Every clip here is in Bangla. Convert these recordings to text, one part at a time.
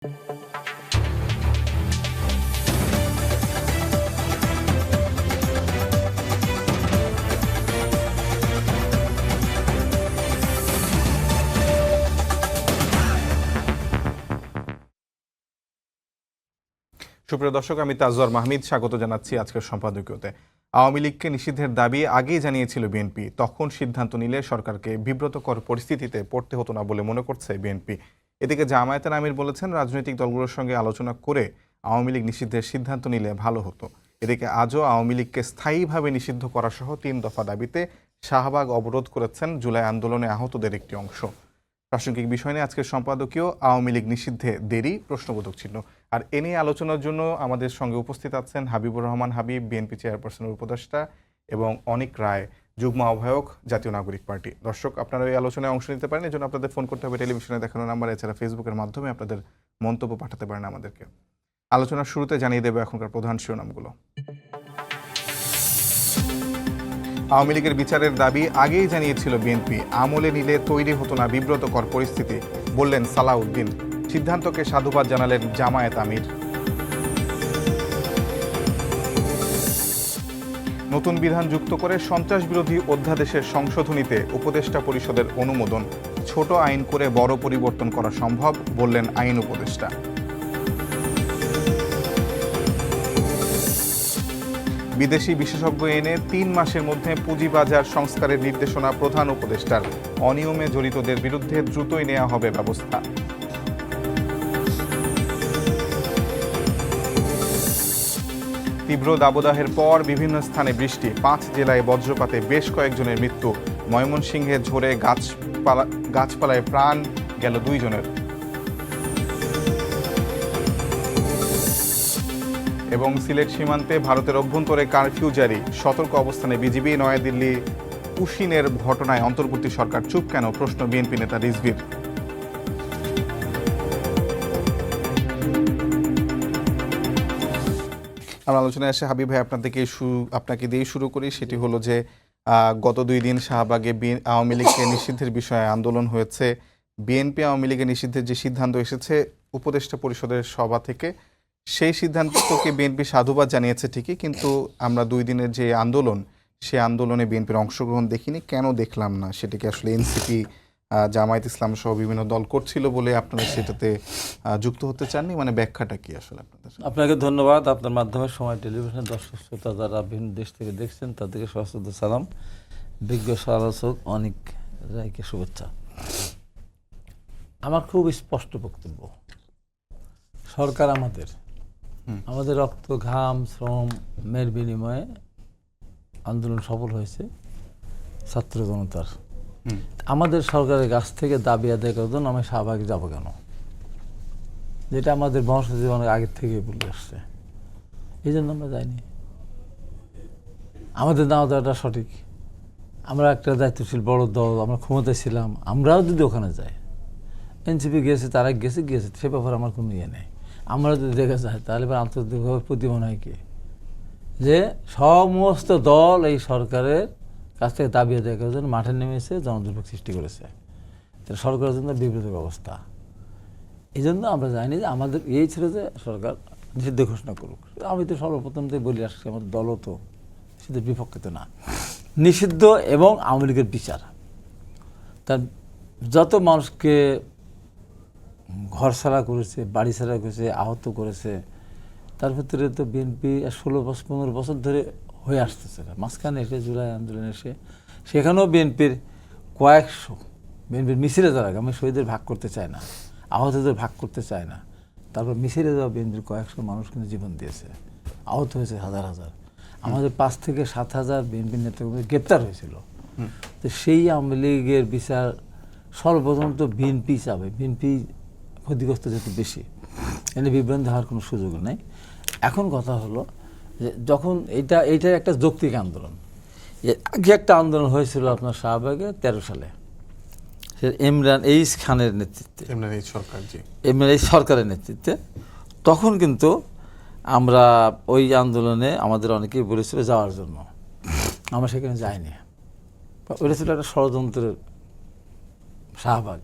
সুপ্রিয় দর্শক, আমি তাজওয়ার মাহমিদ স্বাগত জানাচ্ছি আজকের সম্পাদকীয়তে। আওয়ামী লীগকে নিষিদ্ধের দাবি আগেই জানিয়েছিল বিএনপি, তখন সিদ্ধান্ত নিলে সরকারকে বিব্রতকর পরিস্থিতিতে পড়তে হতো না বলে মনে করছে বিএনপি। এদিকে জামায়াতের আমির বলেছেন, রাজনৈতিক দলগুলোর সঙ্গে আলোচনা করে আওয়ামী লীগ নিষিদ্ধের সিদ্ধান্ত নিলে ভালো হতো। এদিকে আজও আওয়ামী লীগকে স্থায়ীভাবে নিষিদ্ধ করা সহ 3 দফা দাবিতে শাহবাগ অবরোধ করেছেন জুলাই আন্দোলনে আহতদের একটি অংশ। প্রাসঙ্গিক বিষয় নিয়ে আজকের সম্পাদকীয় আওয়ামী লীগ নিষিদ্ধে দেরি প্রশ্নবোধক চিহ্ন। আর এ নিয়ে আলোচনার জন্য আমাদের সঙ্গে উপস্থিত আছেন হাবিবুর রহমান হাবিব, বিএনপি চেয়ারপারসনের উপদেষ্টা, এবং অনিক রায়, যুগ্ম আহ্বায়ক, জাতীয় নাগরিক পার্টি। দর্শক, আপনারা এই আলোচনায় অংশ নিতে পারেন, এজন্য আপনাদের ফোন করতে হবে টেলিভিশনে দেখানো নাম্বার, এছাড়া ফেসবুকের মাধ্যমে আপনাদের মন্তব্য পাঠাতে পারেন আমাদেরকে। আলোচনার শুরুতে জানিয়ে দেবে এখনকার প্রধান শিরোনামগুলো। আওয়ামী লীগের বিচারের দাবি আগেই জানিয়েছিল বিএনপি, আমলে নিলে তৈরি হতো না বিব্রতকর পরিস্থিতি, বললেন সালাউদ্দিন। সিদ্ধান্তকে সাধুবাদ জানালেন জামায়াত আমির। নতুন বিধান যুক্ত করে সন্ত্রাস বিরোধী অধ্যাদেশের সংশোধনীতে উপদেষ্টা পরিষদের অনুমোদন। ছোট আইন করে বড় পরিবর্তন করা সম্ভব, বললেন আইন উপদেষ্টা। বিদেশি বিশেষজ্ঞ এনে 3 মাসের মধ্যে পুঁজিবাজার সংস্কারের নির্দেশনা প্রধান উপদেষ্টার। অনিয়মে জড়িতদের বিরুদ্ধে দ্রুতই নেওয়া হবে ব্যবস্থা। তীব্র দাবদাহের পর বিভিন্ন স্থানে বৃষ্টি, 5 জেলায় বজ্রপাতে বেশ কয়েকজনের মৃত্যু। ময়মনসিংহে ঝড়ে গাছপালায় প্রাণ গেল 2 জনের। এবং সিলেট সীমান্তে ভারতের অভ্যন্তরে কারফিউ জারি, সতর্ক অবস্থানে বিজিবি। নয়াদিল্লি উশিনের ঘটনায় অন্তর্বর্তী সরকার চুপ কেন, প্রশ্ন বিএনপি নেতা রিজভীর। আমরা আলোচনায় আসে হাবিব ভাই, আপনাকে দিয়ে শুরু করি। সেটি হলো যে গত 2 দিন শাহবাগে আওয়ামী লীগকে নিষিদ্ধের বিষয়ে আন্দোলন হয়েছে। বিএনপি আওয়ামী লীগের নিষিদ্ধের যে সিদ্ধান্ত এসেছে উপদেষ্টা পরিষদের সভা থেকে, সেই সিদ্ধান্তকে বিএনপি সাধুবাদ জানিয়েছে ঠিকই, কিন্তু আমরা 2 দিনের যে আন্দোলন, সে আন্দোলনে বিএনপির অংশগ্রহণ দেখিনি। কেন দেখলাম না? সেটাকে আসলে এনসিপি, জামায়াত ইসলাম সহ বিভিন্ন দল করছিল বলে আপনারা সেটাতে যুক্ত হতে চাননি, মানে ব্যাখ্যাটা কি আসলে আপনাদের? আপনাকে ধন্যবাদ। আপনার মাধ্যমে সময় টেলিভিশনের দর্শক শ্রোতা যারা বিভিন্ন দেশ থেকে দেখছেন তাদেরকে সশ্রদ্ধ সালাম। বিজ্ঞ সমালোচক অনিক রায়কে শুভেচ্ছা। আমার খুব স্পষ্ট বক্তব্য, সরকার আমাদের রক্ত, ঘাম, শ্রমের বিনিময়ে আন্দোলন সফল হয়েছে ছাত্র জনতার। আমাদের সরকারের কাছ থেকে দাবি আদায় করার জন্য আমি শাহবাগে যাবো কেন, যেটা আমাদের বংশজ অনেক আগের থেকে বলে আসছে। এই জন্য আমরা যাইনি। আমাদের নাও দেওয়াটা সঠিক। আমরা একটা দায়িত্বশীল বড় দল, আমরা ক্ষমতায় ছিলাম, আমরাও যদি ওখানে যাই, এনসিপি গেছে, তারা গেছে, সে ব্যাপারে আমার কোনো ইয়ে নেই। আমরা যদি দেখা যায় তাহলে এবার আন্তর্জাতিকভাবে প্রতিমন হয় কি, যে সমস্ত দল এই সরকারের কাছ থেকে দাবি আদায় করার জন্য মাঠে নেমেছে, জনদুর্ভোগ সৃষ্টি করেছে। সরকারের জন্য বিব্রত ব্যবস্থা। এই জন্য আমরা জানি যে আমাদের এই ছিল যে সরকার নিষিদ্ধ ঘোষণা করুক। আমি তো সর্বপ্রথম থেকে বলে আসছি, আমাদের দলও তো নিষিদ্ধের বিপক্ষে তো না। নিষিদ্ধ এবং আওয়ামী লীগের বিচার, তার যত মানুষকে ঘর ছাড়া করেছে, বাড়ি ছাড়া করেছে, আহত করেছে, তার ভিতরে তো বিএনপি 16-15 বছর ধরে হয়ে আসতেছে। মাঝখানে এসে জুলাই আন্দোলন এসে সেখানেও বিএনপির কয়েকশো, বিএনপির মিছিলে যারা, আমি শহীদের ভাগ করতে চাই না, আহতদের ভাগ করতে চায় না, তারপর মিছিলে যাওয়া বিএনপির কয়েকশো মানুষ কিন্তু জীবন দিয়েছে, আহত হয়েছে হাজার হাজার। আমাদের 5 থেকে 7 হাজার বিএনপির নেতাকর্মী গ্রেপ্তার হয়েছিল। তো সেই আওয়ামী লীগের বিচার সর্বপ্রথম তো বিএনপি চাবে, বিএনপি ক্ষতিগ্রস্ত যেহেতু বেশি, এনে বিভ্রান্তি হওয়ার কোনো সুযোগ নেই। এখন কথা হলো যে যখন এইটা একটা যৌক্তিক আন্দোলন, আগে একটা আন্দোলন হয়েছিল আপনার শাহবাগে 13 সালে, ইমরান এইচ খানের নেতৃত্বে, ইমরান এইচ সরকারের নেতৃত্বে। তখন কিন্তু আমরা ওই আন্দোলনে আমাদের অনেকেই বলেছিল যাওয়ার জন্য, আমরা সেখানে যাইনি। ওটা ছিল একটা ষড়যন্ত্রের শাহবাগ,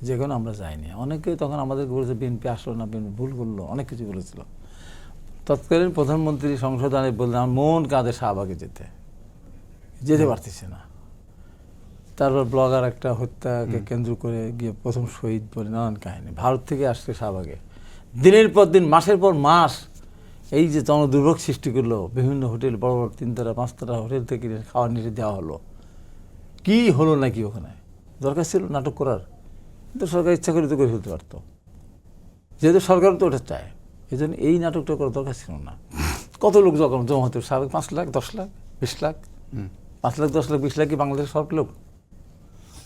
যে কোনো আমরা যাইনি। অনেকে তখন আমাদেরকে বলেছে বিএনপি আসলো না, বিএনপি ভুল করলো, অনেক কিছু বলেছিল। তৎকালীন প্রধানমন্ত্রী সংসদে বললেন আমার মন কাঁদে শাহবাগে যেতে পারতেছে না। তারপর ব্লগার একটা হত্যাকে কেন্দ্র করে গিয়ে প্রথম শহীদ বলে নানান কাহিনী। ভারত থেকে আসছে শাহবাগে, দিনের পর দিন, মাসের পর মাস এই যে জনদুর্ভোগ সৃষ্টি করলো। বিভিন্ন হোটেল, বড় বড় 3 তারা 5 তারা হোটেল থেকে খাওয়ার নিয়ে দেওয়া হলো। কি হলো নাকি ওখানে? দরকার ছিল নাটক করার, কিন্তু সরকার ইচ্ছা করে তো করে ফেলতে পারতো, যেহেতু সরকার তো ওটা চায়। এই জন্য এই নাটকটা করার দরকার ছিল না। কত লোক জমা হতো স্বাভাবিক, 5 লাখ 10 লাখ 20 লাখ, 5 লাখ 10 লাখ 20 লাখ কি বাংলাদেশের সব লোক?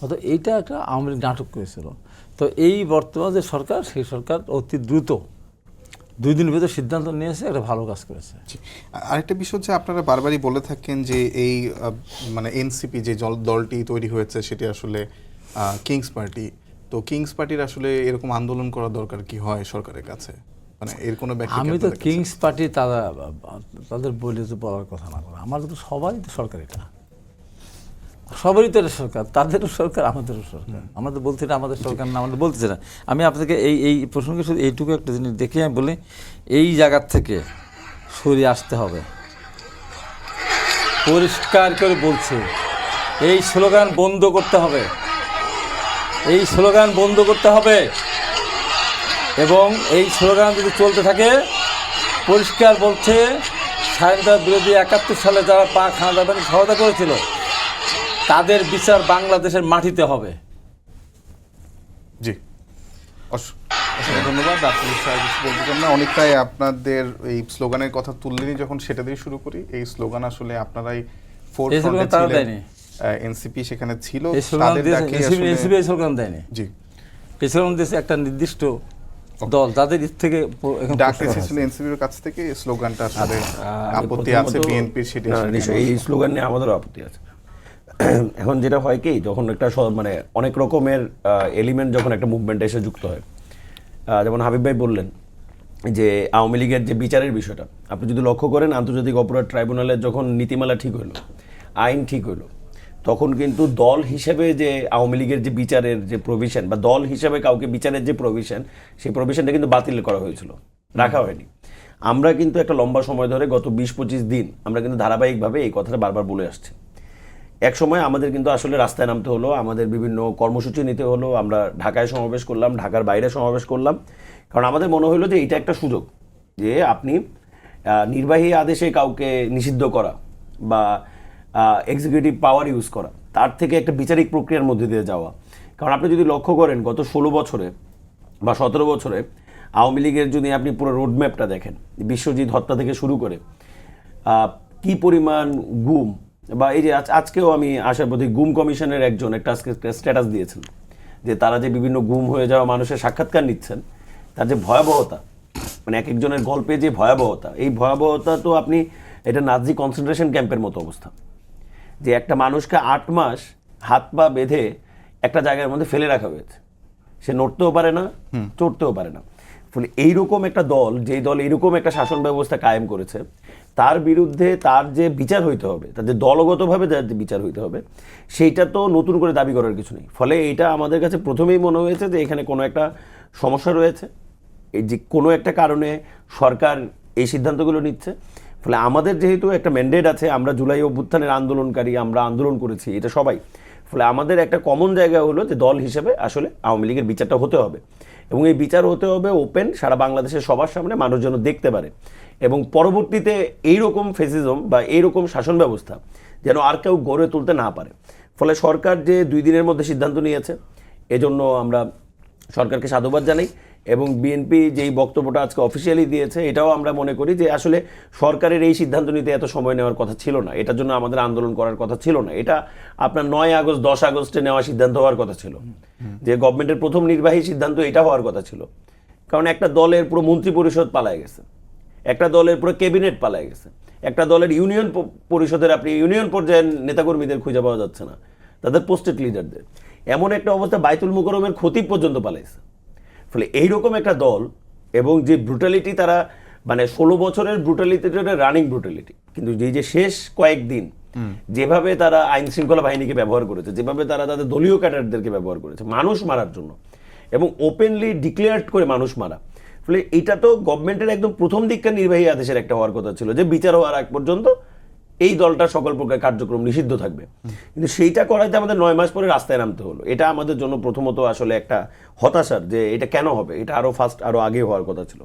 অত এইটা একটা আওয়ামী লীগ নাটক করেছিল। তো এই বর্তমান যে সরকার, সেই সরকার অতি দ্রুত 2 দিনের ভিতর সিদ্ধান্ত নিয়েছে, একটা ভালো কাজ করেছে। আরেকটা বিষয় হচ্ছে আপনারা বারবারই বলে থাকেন যে এই মানে এনসিপি যে দলটি তৈরি হয়েছে সেটি আসলে কিংস পার্টি। তো কিংস পার্টির আসলে এরকম আন্দোলন করা দরকার কি হয় সরকারের কাছে? মানে এর কোনো ব্যাখ্যা কি আমি তো আপনাদের কাছে? কিংস পার্টি তাদের বলে তো বলার কথা না করা। আমাদের তো সবারই তো সরকার, এটা সবারই তো এটা সরকার, তাদেরও সরকার, আমাদেরও সরকার। আমরা তো বলছি না আমাদের সরকার না, আমাদের বলতেছে না। আমি আপনাকে এই প্রসঙ্গে শুধু এইটুকু একটা জিনিস দেখে আমি বলি, এই জায়গার থেকে সরিয়ে আসতে হবে। পরিষ্কার করে বলছে, এই স্লোগান বন্ধ করতে হবে, এই স্লোগান বন্ধ করতে হবে। এবং এই স্লোগান যদি চলতে থাকে, পরিষ্কার বলছে স্বাধীনতা বিরোধী 71 সালে যারা পাক হানাদার বাহিনী সহায়তা করেছিল, তাদের বিচার বাংলাদেশের মাটিতে হবে। জি, অসংখ্য ধন্যবাদ। আপনি বলতে চান না, অনেকটাই আপনাদের এই স্লোগানের কথা তুললেনি যখন, সেটা দিয়ে শুরু করি। এই স্লোগান আসলে আপনারাই এনসিপি সেখানে ছিল, তাদের ডাকে আসলে এনসিপি এই স্লোগান দেয়নি। জি, এই স্লোগান দিয়েছে একটা নির্দিষ্ট দল, যাদের থেকে ডাক এসেছিল এনসিপির কাছ থেকে। এই স্লোগানটা আসলে আপত্তি আছে বিএনপির, সেটি আসলে এই স্লোগান নিয়ে আমাদেরও আপত্তি আছে। এখন যেটা হয় কি, যখন একটা মানে অনেক রকমের এলিমেন্ট যখন একটা মুভমেন্টে এসে যুক্ত হয়, যেমন হাবিব ভাই বললেন যে আওয়ামী লীগের যে বিচারের বিষয়টা, আপনি যদি লক্ষ্য করেন, আন্তর্জাতিক অপরাধ ট্রাইব্যুনালের যখন নীতিমালা ঠিক হইলো, আইন ঠিক হইলো, তখন কিন্তু দল হিসেবে যে আওয়ামী লীগের যে বিচারের যে প্রভিশন, বা দল হিসেবে কাউকে বিচারের যে প্রভিশন, সেই প্রভিশনটা কিন্তু বাতিল করা হয়েছিল, রাখা হয়নি। আমরা কিন্তু একটা লম্বা সময় ধরে গত 20-25 দিন আমরা কিন্তু ধারাবাহিকভাবে এই কথাটা বারবার বলে আসছি। এক সময় আমাদের কিন্তু আসলে রাস্তায় নামতে হলো, আমাদের বিভিন্ন কর্মসূচি নিতে হলো, আমরা ঢাকায় সমাবেশ করলাম, ঢাকার বাইরে সমাবেশ করলাম, কারণ আমাদের মনে হলো যে এটা একটা সুযোগ যে আপনি নির্বাহী আদেশে কাউকে নিষিদ্ধ করা বা এক্সিকিউটিভ পাওয়ার ইউজ করা, তার থেকে একটা বিচারিক প্রক্রিয়ার মধ্যে দিয়ে যাওয়া। কারণ আপনি যদি লক্ষ্য করেন গত 16 বছরে বা 17 বছরে আওয়ামী লীগের যদি আপনি পুরো রোডম্যাপটা দেখেন, বিশ্বজিৎ হত্যা থেকে শুরু করে কি পরিমাণ গুম, বা এই যে আজকেও আমি আশাবাদী গুম কমিশনের একজন একটা আজকে স্ট্যাটাস দিয়েছেন যে তারা যে বিভিন্ন গুম হয়ে যাওয়া মানুষের সাক্ষাৎকার নিচ্ছেন, তার যে ভয়াবহতা, মানে এক একজনের গল্পে যে ভয়াবহতা, এই ভয়াবহতা তো আপনি এটা নাজি কনসেন্ট্রেশন ক্যাম্পের মতো অবস্থা, যে একটা মানুষকে 8 মাস হাত পা বেঁধে একটা জায়গার মধ্যে ফেলে রাখা হয়েছে, সে নড়তেও পারে না, চড়তেও পারে না। ফলে এইরকম একটা দল, যেই দল এইরকম একটা শাসন ব্যবস্থা কায়েম করেছে, তার বিরুদ্ধে তার যে বিচার হইতে হবে, তার যে দলগতভাবে তার যে বিচার হইতে হবে, সেইটা তো নতুন করে দাবি করার কিছু নেই। ফলে এইটা আমাদের কাছে প্রথমেই মনে হয়েছে যে এখানে কোনো একটা সমস্যা রয়েছে, এই যে কোনো একটা কারণে সরকার এই সিদ্ধান্তগুলো নিচ্ছে। ফলে আমাদের যেহেতু একটা ম্যান্ডেট আছে, আমরা জুলাই অভ্যুত্থানের আন্দোলনকারী, আমরা আন্দোলন করেছি, এটা সবাই। ফলে আমাদের একটা কমন জায়গা হলো যে দল হিসেবে আসলে আওয়ামী লীগের বিচারটা হতে হবে, এবং এই বিচার হতে হবে ওপেন, সারা বাংলাদেশের সবার সামনে মানুষ যেন দেখতে পারে, এবং পরবর্তীতে এইরকম ফেসিজম বা এইরকম শাসন ব্যবস্থা যেন আর কেউ গড়ে তুলতে না পারে। ফলে সরকার যে 2 দিনের মধ্যে সিদ্ধান্ত নিয়েছে, এজন্য আমরা সরকারকে সাধুবাদ জানাই। এবং বিএনপি যেই বক্তব্যটা আজকে অফিসিয়ালি দিয়েছে, এটাও আমরা মনে করি যে আসলে সরকারের এই সিদ্ধান্ত নিতে এত সময় নেওয়ার কথা ছিল না, এটার জন্য আমাদের আন্দোলন করার কথা ছিল না। এটা আপনার 9 আগস্ট 10 আগস্টে নেওয়া সিদ্ধান্ত হওয়ার কথা ছিল, যে গভর্নমেন্টের প্রথম নির্বাহী সিদ্ধান্ত এটা হওয়ার কথা ছিল। কারণ একটা দলের পুরো মন্ত্রী পরিষদ পালায় গেছে, একটা দলের পুরো ক্যাবিনেট পালায় গেছে, একটা দলের ইউনিয়ন পরিষদের আপনি ইউনিয়ন পর্যায়ের নেতাকর্মীদের খুঁজে পাওয়া যাচ্ছে না, তাদের পোস্টেড লিডারদের। এমন একটা অবস্থা বাইতুল মুকররমের খতিব পর্যন্ত পালাইছে। ফলে এইরকম একটা দল, এবং যে ব্রুটালিটি তারা, মানে 16 বছরের ব্রুটালিটিটা রানিং ব্রুটালিটি, কিন্তু যে শেষ কয়েকদিন যেভাবে তারা আইন শৃঙ্খলা বাহিনীকে ব্যবহার করেছে, যেভাবে তারা তাদের দলীয় ক্যাডারদেরকে ব্যবহার করেছে মানুষ মারার জন্য, এবং ওপেনলি ডিক্লেয়ার করে মানুষ মারা। ফলে এটা তো গভর্নমেন্টের একদম প্রথম দিককার নির্বাহী আদেশের একটা হওয়ার কথা ছিল যে বিচার হওয়ার আগ পর্যন্ত এই দলটা সকল প্রকার কার্যক্রম নিষিদ্ধ থাকবে, কিন্তু সেইটা করাইতে আমাদের 9 মাস পরে রাস্তায় নামতে হলো। এটা আমাদের জন্য প্রথমত আসলে একটা হতাশার, যে এটা কেন হবে, এটা আরো আগে হওয়ার কথা ছিল।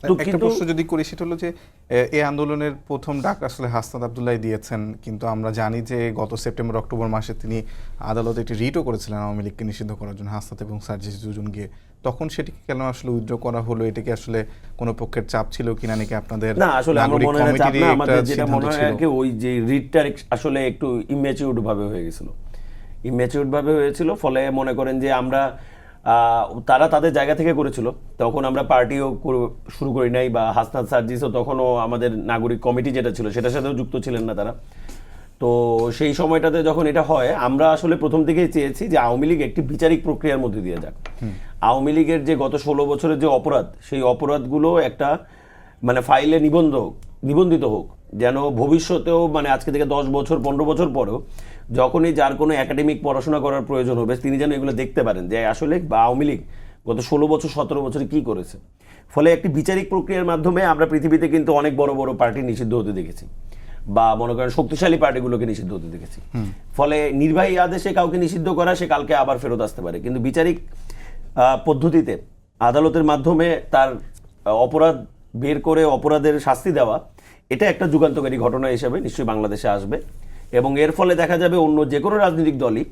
তো একটা প্রশ্ন যদি করি সেটা হলো যে এই আন্দোলনের প্রথম ডাক আসলে হাসনাত আব্দুল্লাহ দিয়েছেন, কিন্তু আমরা জানি যে গত সেপ্টেম্বর অক্টোবর মাসে তিনি আদালতে একটি রিটও করেছিলেন আওয়ামী লীগকে নিষিদ্ধ করার জন্য, হাসনাত এবং সার্জিস দুজন গিয়ে। তখন সেটিকে কেন আসলে উইথড্র করা হলো? এটা কি আসলে কোনো পক্ষের চাপ ছিল কিনা, নাকি আপনাদের না আসলে আমার নাগরিক মনে হয় চাপ কমিটিরই না, একটা আমাদের যেটা সিদ্ধান্ত মনে হয় ছিল? আর কি ওই যে রিটটা আসলে একটু ইম্যাচিউরড ভাবে হয়ে গেছিল, ইম্যাচিউরড ভাবে হয়েছিল। ফলে মনে করেন যে আমরা তারা তাদের জায়গা থেকে করেছিল, তখন আমরা পার্টিও শুরু করি নাই, বা হাসনাত সার্জিসও তখনও আমাদের নাগরিক কমিটি যেটা ছিল সেটার সাথেও যুক্ত ছিলেন না তারা। তো সেই সময়টাতে যখন এটা হয়, আমরা আসলে প্রথম থেকেই চেয়েছি যে আওয়ামী লীগ একটি বিচারিক প্রক্রিয়ার মধ্যে দিয়ে যাক। আওয়ামী লীগের যে গত 16 বছরের যে অপরাধ, সেই অপরাধগুলো একটা মানে ফাইলে নিবন্ধিত হোক, যেন ভবিষ্যতেও মানে আজকে থেকে 10 বছর 15 বছর পরেও যখনই যার কোনো একাডেমিক পড়াশোনা করার প্রয়োজন হবে, তিনি যেন এগুলো দেখতে পারেন যে আসলে আওয়ামী লীগ গত 16 বছর 17 বছরে কি করেছে। ফলে একটি বিচারিক প্রক্রিয়ার মাধ্যমে আমরা পৃথিবীতে কিন্তু অনেক বড় বড় পার্টি নিষিদ্ধ হতে দেখেছি, বা মনে করেন শক্তিশালী পার্টিগুলোকে নিষিদ্ধ হতে দেখেছি। ফলে নির্বাহী আদেশে কাউকে নিষিদ্ধ করা, সে কালকে আবার ফেরত আসতে পারে, কিন্তু বিচারিক পদ্ধতিতে আদালতের মাধ্যমে তার অপরাধ বের করে অপরাধের শাস্তি দেওয়া, এটা একটা যুগান্তকারী ঘটনা হিসেবে নিশ্চয়ই বাংলাদেশে আসবে। এবং এর ফলে দেখা যাবে অন্য যে কোনো রাজনৈতিক দলই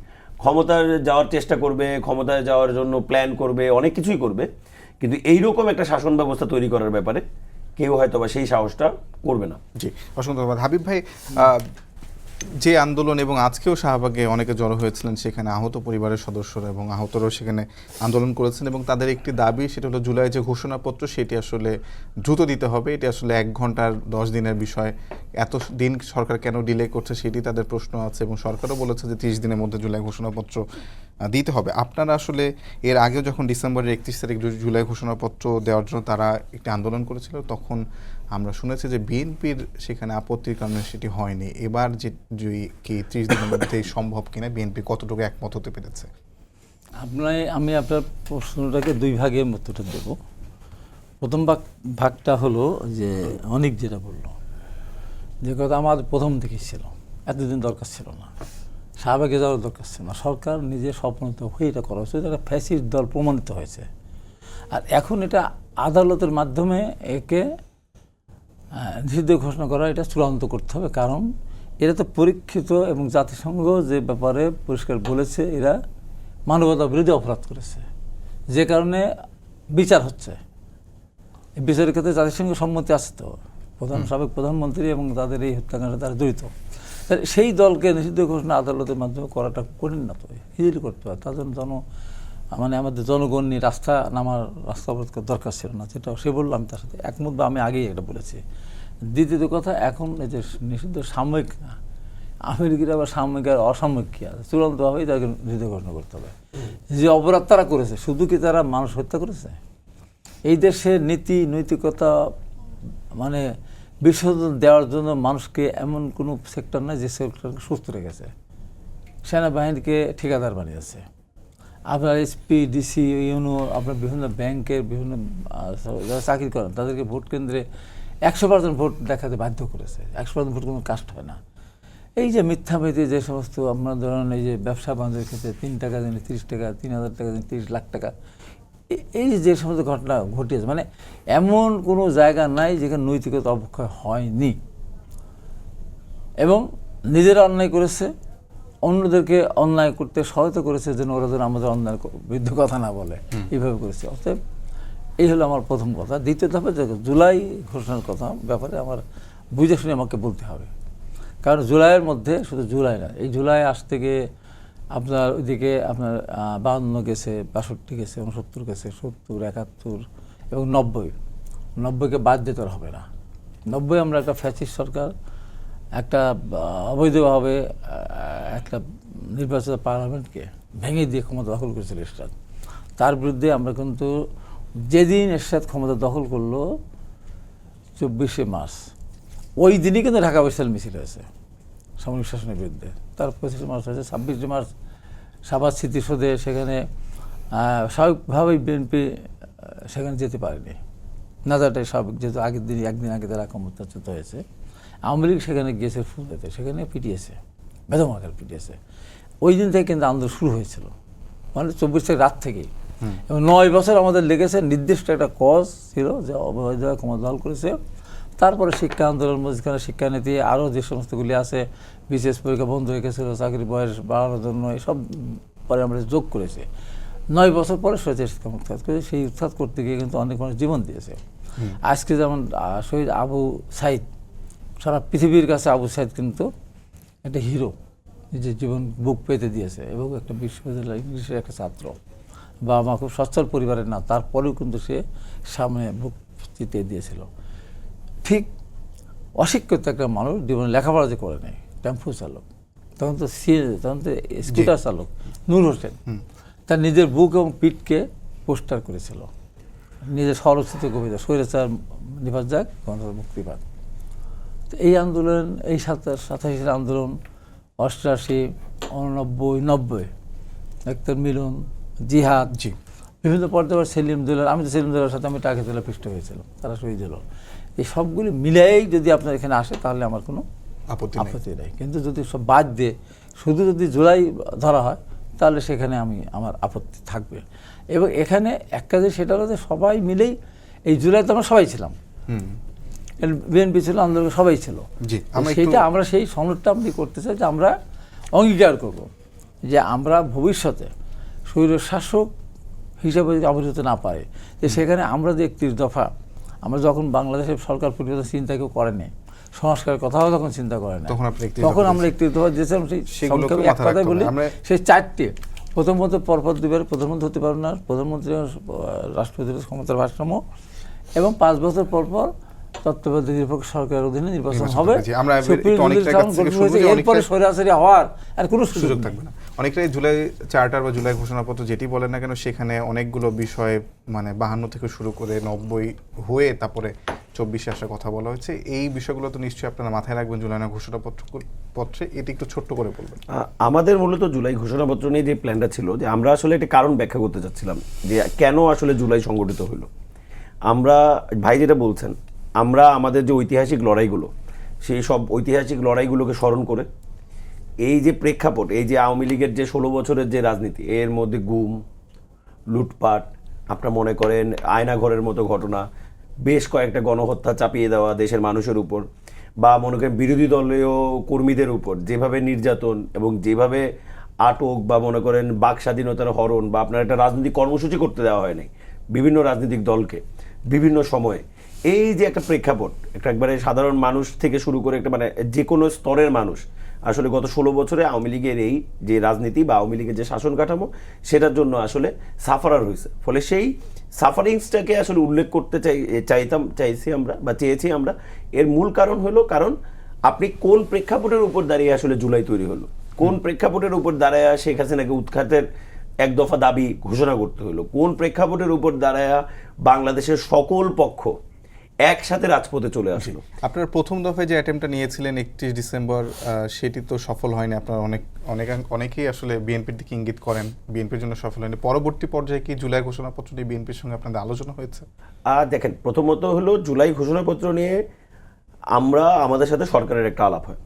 ক্ষমতায় যাওয়ার চেষ্টা করবে, ক্ষমতায় যাওয়ার জন্য প্ল্যান করবে, অনেক কিছুই করবে, কিন্তু এইরকম একটা শাসন ব্যবস্থা তৈরি করার ব্যাপারে কেউ হয়তো বা সেই সাহসটা করবে না। জি, অসংখ্য ধন্যবাদ। হাবিব ভাই, যে আন্দোলন এবং আজকেও শাহবাগে অনেকে জড়ো হয়েছিলেন, সেখানে আহত পরিবারের সদস্যরা এবং আহতরাও সেখানে আন্দোলন করেছেন, এবং তাদের একটি দাবি, সেটা হলো জুলাই যে ঘোষণাপত্র সেটি আসলে দ্রুত দিতে হবে। এটি আসলে 1 ঘন্টার 10 দিনের বিষয়, এত দিন সরকার কেন ডিলে করছে সেটি তাদের প্রশ্ন আছে, এবং সরকারও বলেছে যে 30 দিনের মধ্যে জুলাই ঘোষণাপত্র দিতে হবে। আপনারা আসলে এর আগেও যখন ডিসেম্বরের 31 তারিখ জুলাই ঘোষণাপত্র দেওয়ার জন্য তারা একটি আন্দোলন করেছিল, তখন আমরা শুনেছি যে বিএনপির সেখানে আপত্তির কারণে সেটি হয়নি। এবার যে কি 30 দিনের মধ্যে সম্ভব কিনা, বিএনপি কতটুকু একমত হতে পেরেছে? আমি আপনার প্রশ্নটাকে 2 ভাগে উত্তরটা দেব। প্রথম ভাগটা হলো যে অনেক যেটা বলল, যে কথা আমাদের প্রথম থেকেই ছিল, এতদিন দরকার ছিল না, শাহবাগে যাওয়ার দরকার ছিল না, সরকার নিজে স্বপ্নিত হয়ে এটা করা হয়েছে, এটা ফ্যাসিস্ট দল প্রমাণিত হয়েছে। আর এখন এটা আদালতের মাধ্যমে একে নিষিদ্ধ ঘোষণা করা, এটা চূড়ান্ত করতে হবে, কারণ এরা তো পরীক্ষিত এবং জাতিসংঘ যে ব্যাপারে পরিষ্কার বলেছে এরা মানবতা বিরোধী অপরাধ করেছে, যে কারণে বিচার হচ্ছে। এই বিচারের ক্ষেত্রে জাতিসংঘ সম্মতি আছে তো, সাবেক প্রধানমন্ত্রী এবং তাদের এই হত্যাকাণ্ডে তারা জড়িত। সেই দলকে নিষিদ্ধ ঘোষণা আদালতের মাধ্যমে করাটা কঠিন না, তো ইজিলি করতে হয়। তার জন্য মানে আমাদের জনগণ নিয়ে রাস্তা অবরোধ করার দরকার ছিল না, যেটা সে বললো, আমি তার সাথে একমত, বা আমি আগেই এটা বলেছি। দ্বিতীয়ত কথা, এখন এই যে নিষিদ্ধ সাময়িক না, আমেরিকার আবার সাময়িক আর অসাময়িক কী আছে, চূড়ান্তভাবেই তাদেরকে নিষিদ্ধ ঘোষণা করতে হবে। যে অপরাধ তারা করেছে, শুধু কি তারা মানুষ হত্যা করেছে? এই দেশের নৈতিকতা মানে বিসর্জন দেওয়ার জন্য মানুষকে এমন কোনো সেক্টর নাই যে সেক্টরকে সুস্থ রেখেছে। সেনাবাহিনীকে ঠিকাদার বানিয়েছে, আপনার এসপি, ডিসি, ইউনো, আপনার বিভিন্ন ব্যাংকের বিভিন্ন যারা চাকরি করেন তাদেরকে ভোট কেন্দ্রে 100% ভোট দেখাতে বাধ্য করেছে। 100% ভোট কোনো কাস্ট হয় না। এই যে মিথ্যামিথি যে সমস্ত আপনার ধরেন, এই যে ব্যবসা বাণিজ্যের ক্ষেত্রে 3 টাকা দিনে 30 টাকা, 3000 টাকা দিনে 30 লাখ টাকা, এই যে সমস্ত ঘটনা ঘটিয়েছে, মানে এমন কোনো জায়গা নাই যেখানে নৈতিকতা অবক্ষয় হয়নি। এবং নিজেরা অন্যায় করেছে, অন্যদেরকে অন্যায় করতে সহায়তা করেছে, যেন ওরা যেন আমাদের অন্যায় বিরুদ্ধে কথা না বলে, এইভাবে করেছে। অতএব এই হলো আমার প্রথম কথা। দ্বিতীয় ধাপে জুলাই ঘোষণার কথা ব্যাপারে আমার বুঝে শুনে আমাকে বলতে হবে, কারণ জুলাইয়ের মধ্যে শুধু জুলাই না, এই জুলাই আজ থেকে আপনার ওইদিকে আপনার 52 গেছে, 62 গেছে, 69 গেছে, 70, 71 এবং 90কে বাদ দিতে হবে না। 90 আমরা একটা ফ্যাসিস্ট সরকার, একটা অবৈধভাবে একটা নির্বাচিত পার্লামেন্টকে ভেঙে দিয়ে ক্ষমতা দখল করেছিল এরশাদ। তার বিরুদ্ধে আমরা কিন্তু যেদিন এরশাদ ক্ষমতা দখল করলো 24শে মার্চ, ওই দিনই কিন্তু ঢাকা বৈশাল মিছিল হয়েছে সামরিক শাসনের বিরুদ্ধে। তার 25শে মার্চ হয়েছে, 26শে মার্চ সাভার স্মৃতিসৌধে সেখানে স্বাভাবিকভাবেই বিএনপি সেখানে যেতে পারেনি, না যাটাই স্বাভাবিক, যেহেতু আগের দিন একদিন আগে তারা ক্ষমতাচ্যুত হয়েছে। আওয়ামী লীগ সেখানে গিয়েছে ফুলতে, সেখানে পিটিয়েছে, বেদমাকার পিটিয়েছে। ওই দিন থেকে কিন্তু আন্দোলন শুরু হয়েছিল, মানে 24 তারিখ রাত থেকেই। এবং 9 বছর আমাদের লেগেছে, নির্দিষ্ট একটা কজ ছিল যে অবৈধভাবে ক্ষমতা দল করেছে। তারপরে শিক্ষা আন্দোলন, মাঝখানে শিক্ষানীতি, আরও যে সমস্তগুলি আছে, বিশেষ পরীক্ষা বন্ধ হয়ে গেছিলো, চাকরির বয়স বাড়ানোর জন্য, এসব পরে আমরা যোগ করেছি। 9 বছর পরে স্বৈরাচার শিক্ষা উৎখাত করেছে। সেই উৎখাত করতে গিয়ে কিন্তু অনেক মানুষ জীবন দিয়েছে। আজকে যেমন শহীদ আবু সাইদ, সারা পৃথিবীর কাছে আবু সাইদ কিন্তু একটা হিরো, নিজের জীবন বুক পেতে দিয়েছে, এবং একটা বিশ্ববিদ্যালয় ইংলিশের একটা ছাত্র, বাবা মা খুব সচ্ছল পরিবারের না, তারপরেও কিন্তু সে সামনে বুক চিতিয়ে দিয়েছিল। ঠিক অশিক্ষিত একটা মানুষ জীবনে লেখাপড়া যে করে নেয়, টেম্পো চালক, তখন তো স্কুটার চালক নূর হোসেন, তার নিজের বুক এবং পিঠকে পোস্টার করেছিল, নিজের স্বরচিত কবিতা স্বৈরাচার নিপাত যাক, গণতন্ত্র মুক্তি পাক। তো এই আন্দোলন, এই 87 আন্দোলন, 88, 89, 90, ডাক্তার মিলন, জিহাদ, বিভিন্ন পর্যায়ে সেলিম দুলার, আমি তো সেলিম দুলার সাথে আমি টাকে তোলা পৃষ্ঠ হয়েছিলাম, তারা শহীদ হলো। এই সবগুলি মিলাই যদি আপনার এখানে আসে তাহলে আমার কোনো আপত্তি নেই। কিন্তু যদি সব বাদ দিয়ে শুধু যদি জুলাই ধরা হয় তাহলে সেখানে আমার আপত্তি থাকবে। এবং এখানে এক কাজে সেটা হলো যে সবাই মিলেই এই জুলাই তো আমরা সবাই ছিলাম, বিএনপি ছিল, আন্দোলন সবাই ছিল, সেইটা আমরা সেই সনদটা আমি করতে চাই যে আমরা অঙ্গীকার করব যে আমরা ভবিষ্যতে স্বৈর শাসক হিসাবে যদি আবির্ভূত না পারে, যে সেখানে আমরা যে 31 দফা, আমরা যখন বাংলাদেশের সরকার পরিবর্তন চিন্তা কেউ করেনি, সংস্কারের কথাও যখন চিন্তা করে না, তখন আমরা 31 দফা দিয়েছিলাম। সেই সংক্ষেপে এক কথায় বলি, সেই 4টে, প্রথমত পরপর 2বার প্রধানমন্ত্রী হতে পারবে না, প্রধানমন্ত্রী রাষ্ট্রপতির ক্ষমতার ভারসাম্য, এবং 5 বছর পর পর তত্ত্বাবধায়ক নিরপেক্ষ সরকারের অধীনে নির্বাচন হবে, এরপরে সরাসরি হওয়ার আর কোনো সুযোগ থাকবে না। অনেকটাই জুলাই চার্টার বা জুলাই ঘোষণাপত্র যেটি বলেন না কেন, সেখানে অনেকগুলো বিষয়ে মানে 52 থেকে শুরু করে 90 হয়ে তারপরে 24-এ আসার কথা বলা হয়েছে। এই বিষয়গুলো তো নিশ্চয়ই আপনারা মাথায় রাখবেন জুলাই ঘোষণাপত্রে, এটি একটু ছোট্ট করে বলবেন। আমাদের মূলত জুলাই ঘোষণাপত্র নিয়ে যে প্ল্যানটা ছিল, যে আমরা আসলে একটা কারণ ব্যাখ্যা করতে চাচ্ছিলাম যে কেন আসলে জুলাই সংগঠিত হলো। আমরা, ভাই যেটা বলছেন, আমরা আমাদের যে ঐতিহাসিক লড়াইগুলো, সেই সব ঐতিহাসিক লড়াইগুলোকে স্মরণ করে এই যে প্রেক্ষাপট, এই যে আওয়ামী লীগের যে 16 বছরের যে রাজনীতি, এর মধ্যে গুম, লুটপাট, আপনারা মনে করেন আয়নাঘরের মতো ঘটনা, বেশ কয়েকটা গণহত্যা চাপিয়ে দেওয়া দেশের মানুষের উপর, বা মনে করেন বিরোধী দলীয় কর্মীদের উপর যেভাবে নির্যাতন এবং যেভাবে আটক, বা মনে করেন বাক স্বাধীনতার হরণ, বা আপনার একটা রাজনৈতিক কর্মসূচি করতে দেওয়া হয়নি বিভিন্ন রাজনৈতিক দলকে বিভিন্ন সময়ে, এই যে একটা প্রেক্ষাপট, একটা একবারে সাধারণ মানুষ থেকে শুরু করে একটা মানে যে কোনো স্তরের মানুষ আসলে গত 16 বছরে আওয়ামী লীগের এই যে রাজনীতি বা আওয়ামী লীগের যে শাসন কাঠামো, সেটার জন্য আসলে সাফারার হয়েছে। ফলে সেই সাফারিংসটাকে আসলে উল্লেখ করতে চেয়েছি আমরা। এর মূল কারণ হলো, কারণ আপনি কোন প্রেক্ষাপটের উপর দাঁড়িয়ে আসলে জুলাই তৈরি হলো, কোন প্রেক্ষাপটের উপর দাঁড়ায় শেখ হাসিনাকে উৎখাতের 1 দফা দাবি ঘোষণা করতে হলো, কোন প্রেক্ষাপটের উপর দাঁড়ায় বাংলাদেশের সকল পক্ষ একসাথে রাজপথে চলে আসলো। আপনার প্রথম দফায় যে অ্যাটেম্পটা নিয়েছিলেন 31 ডিসেম্বর, সেটি তো সফল হয়নি। আপনার অনেকেই আসলে বিএনপির দিকে ইঙ্গিত করেন বিএনপির জন্য সফল হয়নি। পরবর্তী পর্যায়ে কি জুলাই ঘোষণাপত্রটি বিএনপির সঙ্গে আপনাদের আলোচনা হয়েছে? দেখেন, প্রথমত হলো জুলাই ঘোষণাপত্র নিয়ে আমাদের সাথে সরকারের একটা আলাপ হয়।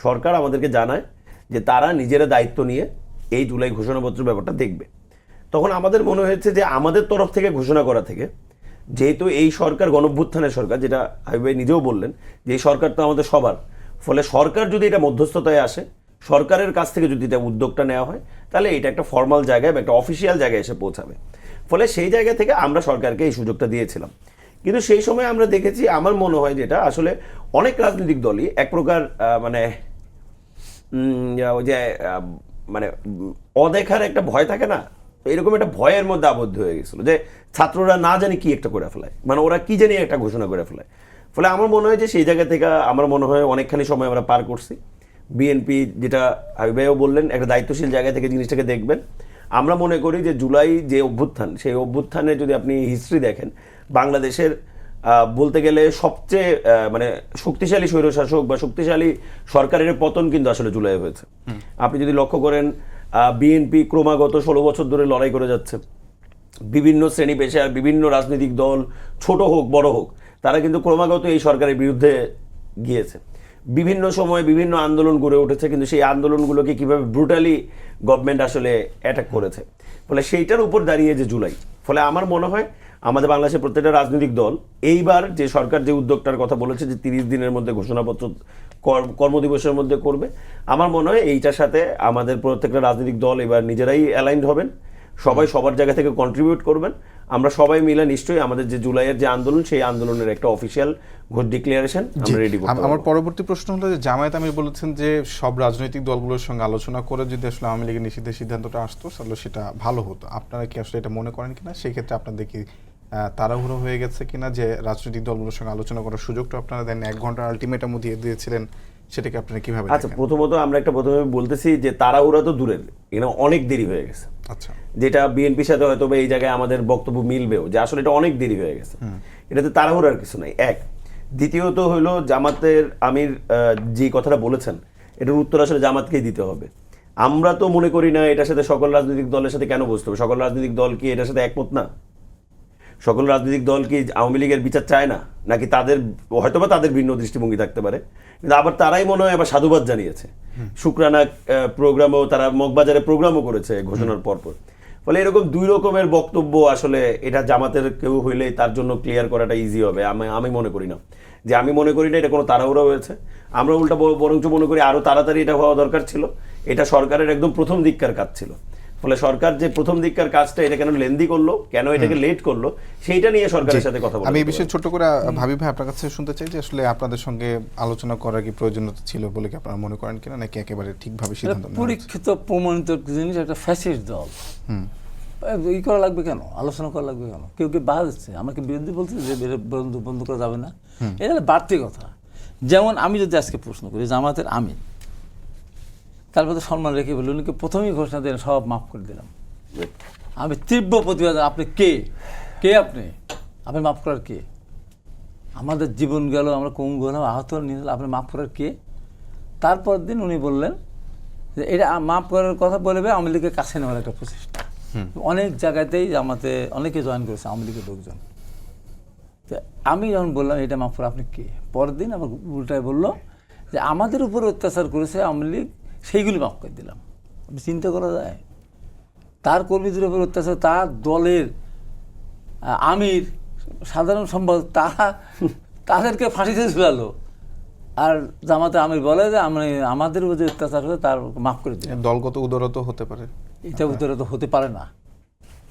সরকার আমাদেরকে জানায় যে তারা নিজেরা দায়িত্ব নিয়ে এই জুলাই ঘোষণাপত্রের ব্যাপারটা দেখবে। তখন আমাদের মনে হয়েছে যে আমাদের তরফ থেকে ঘোষণা করা থেকে, যেহেতু এই সরকার গণঅভ্যুত্থানের সরকার, যেটা হাবিব ভাই নিজেও বললেন যে এই সরকার তো আমাদের সবার, ফলে সরকার যদি এটা মধ্যস্থতায় আসে, সরকারের কাছ থেকে যদি এটা উদ্যোগটা নেওয়া হয়, তাহলে এটা একটা ফর্মাল জায়গায় বা একটা অফিসিয়াল জায়গায় এসে পৌঁছাবে। ফলে সেই জায়গা থেকে আমরা সরকারকে এই সুযোগটা দিয়েছিলাম। কিন্তু সেই সময় আমরা দেখেছি, আমার মনে হয় যেটা আসলে অনেক রাজনৈতিক দলই এক প্রকার মানে অদেখার একটা ভয় থাকে না, এরকম একটা ভয়ের মধ্যে আবদ্ধ হয়ে গেছিল যে ছাত্ররা না জানি কি একটা করে ফেলায়, মানে ওরা কি জানি একটা ঘোষণা করে ফেলায়। ফলে আমার মনে হয় যে সেই জায়গা থেকে আমার মনে হয় অনেকখানি সময় আমরা পার করছি। বিএনপি, যেটা হাবিব ভাইও বললেন, একটা দায়িত্বশীল জায়গা থেকে জিনিসটাকে দেখবেন। আমরা মনে করি যে জুলাই যে অভ্যুত্থান, সেই অভ্যুত্থানে যদি আপনি হিস্ট্রি দেখেন, বাংলাদেশের বলতে গেলে সবচেয়ে মানে শক্তিশালী স্বৈরশাসক বা শক্তিশালী সরকারের পতন কিন্তু আসলে জুলাই হয়েছে। আপনি যদি লক্ষ্য করেন, বিএনপি ক্রমাগত 16 বছর ধরে লড়াই করে যাচ্ছে, বিভিন্ন শ্রেণী পেশার বিভিন্ন রাজনৈতিক দল, ছোট হোক বড় হোক, তারা কিন্তু ক্রমাগত এই সরকারের বিরুদ্ধে গিয়েছে। বিভিন্ন সময়ে বিভিন্ন আন্দোলন গড়ে উঠেছে, কিন্তু সেই আন্দোলনগুলোকে কিভাবে ব্রুটালি গভর্নমেন্ট আসলে অ্যাটাক করেছে, ফলে সেইটার উপর দাঁড়িয়ে যে জুলাই, ফলে আমার মনে হয় আমাদের বাংলাদেশের প্রত্যেকটা রাজনৈতিক দল এইবার যে সরকার যে উদ্যোগটার কথা বলেছে যে 30 দিনের মধ্যে ঘোষণাপত্র কর্মদিবসের মধ্যে করবে, আমার মনে হয় এইটার সাথে আমাদের প্রত্যেকটা রাজনৈতিক দল এবার নিজেরাই অ্যালাইন্ড হবেন, সবাই সবার জায়গা থেকে কন্ট্রিবিউট করবেন। আমরা সবাই মিলে নিশ্চয়ই আমাদের যে জুলাইয়ের যে আন্দোলন, সেই আন্দোলনের একটা অফিসিয়াল ডিক্লারেশন আমরা রেডি করব। আমার পরবর্তী প্রশ্ন হলো যে জামায়াত আমির বলেছেন যে সব রাজনৈতিক দলগুলোর সঙ্গে আলোচনা করে যদি আসলে আওয়ামী লীগের নিষিদ্ধের সিদ্ধান্তটা আসতো তাহলে সেটা ভালো হতো। আপনারা কি আসলে এটা মনে করেন কিনা? সেই ক্ষেত্রে আপনাদের কি তাড়াহুড়ো হয়ে গেছে কিনা যে রাজনৈতিক দলগুলোর সঙ্গে আলোচনা করার সুযোগটা আপনারা দেন? 1 ঘন্টার আলটিমেটাম দিয়ে দিয়েছিলেন, সেটাকে আপনারা কিভাবে আচ্ছা, দেখেন? প্রথমত আমরা একটা প্রথমে বলতেছি যে তাড়াহুড়া তো দূরের, এখানে অনেক দেরি হয়ে গেছে। আচ্ছা, যেটা বিএনপির সাথে হয়তো বা এই জায়গায় আমাদের বক্তব্য মিলবেও যে আসলে এটা অনেক দেরি হয়ে গেছে, এটাতে তাড়াহুড়ার কিছু নাই। এক, দ্বিতীয়ত হলো জামাতের আমির যে কথাটা বলেছেন, এটার উত্তর আসলে জামাতকেই দিতে হবে। আমরা তো মনে করি না এটার সাথে সকল রাজনৈতিক দলের সাথে কেন বসতে হবে, সকল রাজনৈতিক দল কি এটার সাথে একমত না? সকল রাজনৈতিক দল কি আওয়ামী লীগের বিচার চায় না? নাকি তাদের হয়তোবা তাদের ভিন্ন দৃষ্টিভঙ্গি থাকতে পারে, কিন্তু আবার তারাই মনে হয় আবার সাধুবাদ জানিয়েছে। শুক্রানা প্রোগ্রামও তারা মগবাজারে প্রোগ্রামও করেছে ঘোষণার পরপর। ফলে এরকম দুই রকমের বক্তব্য আসলে এটা জামাতের কেউ হইলে তার জন্য ক্লিয়ার করাটা ইজি হবে। আমি মনে করি না আমি মনে করি না এটা কোনো তাড়াহুড়া হয়েছে। আমরা উল্টা বরঞ্চ মনে করি আরো তাড়াতাড়ি এটা হওয়া দরকার ছিল। এটা সরকারের একদম প্রথম দিককার কাজ ছিল। ফলে সরকার যে প্রথম দিককার কাজটা এটা কেন লেন্দি করলো, কেন এটাকে লেট করলো, সেইটা নিয়ে সরকারের সাথে কথা বলতে আমি এই বিষয়ে ছোট করে ভাবি ভাই আপনার কাছে শুনতে চাই যে আসলে আপনাদের সঙ্গে আলোচনা করার কি প্রয়োজনীয়তা ছিল বলে কি আপনারা মনে করেন কিনা, নাকি একেবারে ঠিকভাবে সিদ্ধান্ত নেওয়া হয়েছে? পরীক্ষিত প্রমাণিত জিনিস, একটা ফ্যাসিস্ট দল, ই করা লাগবে কেন, আলোচনা করা লাগবে কেন? কেউ কেউ বাধা দিচ্ছে, আমাকে বিরোধী বলছে যে বন্ধ করা যাবে না, এটা হলো বাড়তি কথা। যেমন আমি যদি আজকে প্রশ্ন করি জামাতের আমির, তারপর তো সম্মান রেখে বলি উনিকে প্রথমেই ঘোষণা দিলেন সব মাফ করে দিলাম। আমি তীব্র প্রতিবাদ, আপনি কে আপনি মাফ করার কে? আমাদের জীবন গেল, আমরা কম গেলাম, আহত নিয়ে আপনি মাফ করার কে? তারপর দিন উনি বললেন যে এটা মাফ করার কথা বলবে আওয়ামী লীগের কাছে নেওয়ার একটা প্রচেষ্টা। অনেক জায়গাতেই আমাতে অনেকে জয়েন করেছে আওয়ামী লীগের লোকজন। তো আমি যখন বললাম এটা মাফ করা, আপনি কে? পরের দিন আমার উল্টায় বললো যে আমাদের উপর অত্যাচার করেছে আওয়ামী লীগ, সেইগুলি মাফ করে দিলাম। আপনি চিন্তা করা যায়? তার কর্মীদের উপর অত্যাচার, তার দলের আমির, সাধারণ সম্পাদক, তাদেরকে ফাঁসিতে ঝুলালো, আর জামাতে আমির বলে যে আমাদের উপর যে অত্যাচার হয়েছে তার মাফ করে দিলাম। দলগত উদারতা হতে পারে, এটা উদারতা হতে পারে না।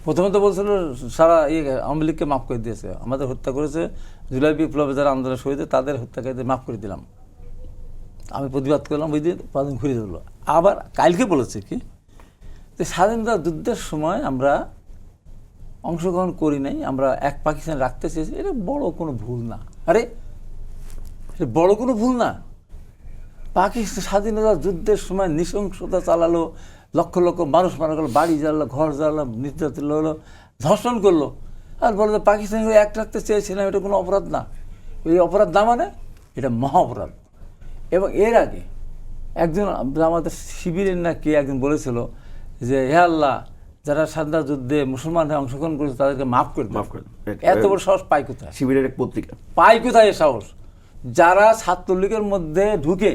প্রথমে তো বলছিল সারা আওয়ামী লীগকে মাফ করে দিয়েছে, আমাদের হত্যা করেছে জুলাই বিপ্লবে যারা আন্দোলন শহীদ তাদের হত্যাকারীদের মাফ করে দিলাম। আমি প্রতিবাদ করলাম, ওই দিন 5 দিন ঘুরে ধরলো। আবার কালকে বলেছে কি যে স্বাধীনতা যুদ্ধের সময় আমরা অংশগ্রহণ করি নাই, আমরা এক পাকিস্তান রাখতে চেয়েছি, এটা বড় কোনো ভুল না। আরে এটা বড় কোনো ভুল না। পাকিস্তান স্বাধীনতা যুদ্ধের সময় নৃশংসতা চালালো, লক্ষ লক্ষ মানুষ মারা গেল, বাড়ি জ্বালালো, ঘর জ্বালালো, নির্যাতন হলো, ধর্ষণ করলো, আর বলো যে পাকিস্তানি এক রাখতে চেয়েছিলাম, এটা কোনো অপরাধ না। এই অপরাধ না মানে এটা মহা অপরাধ। এবং এর আগে একজন আমাদের শিবিরের না কে একজন বলেছিল যে হে আল্লাহ, যারা স্বাধীনতা যুদ্ধে মুসলমান হয়ে অংশগ্রহণ করেছে তাদেরকে মাফ করে দেন। এত বড় সাহস পায় কোথায়? শিবিরের এক পত্রিকা পায় কোথায় এ সাহস? যারা ছাত্রলীগের মধ্যে ঢুকে,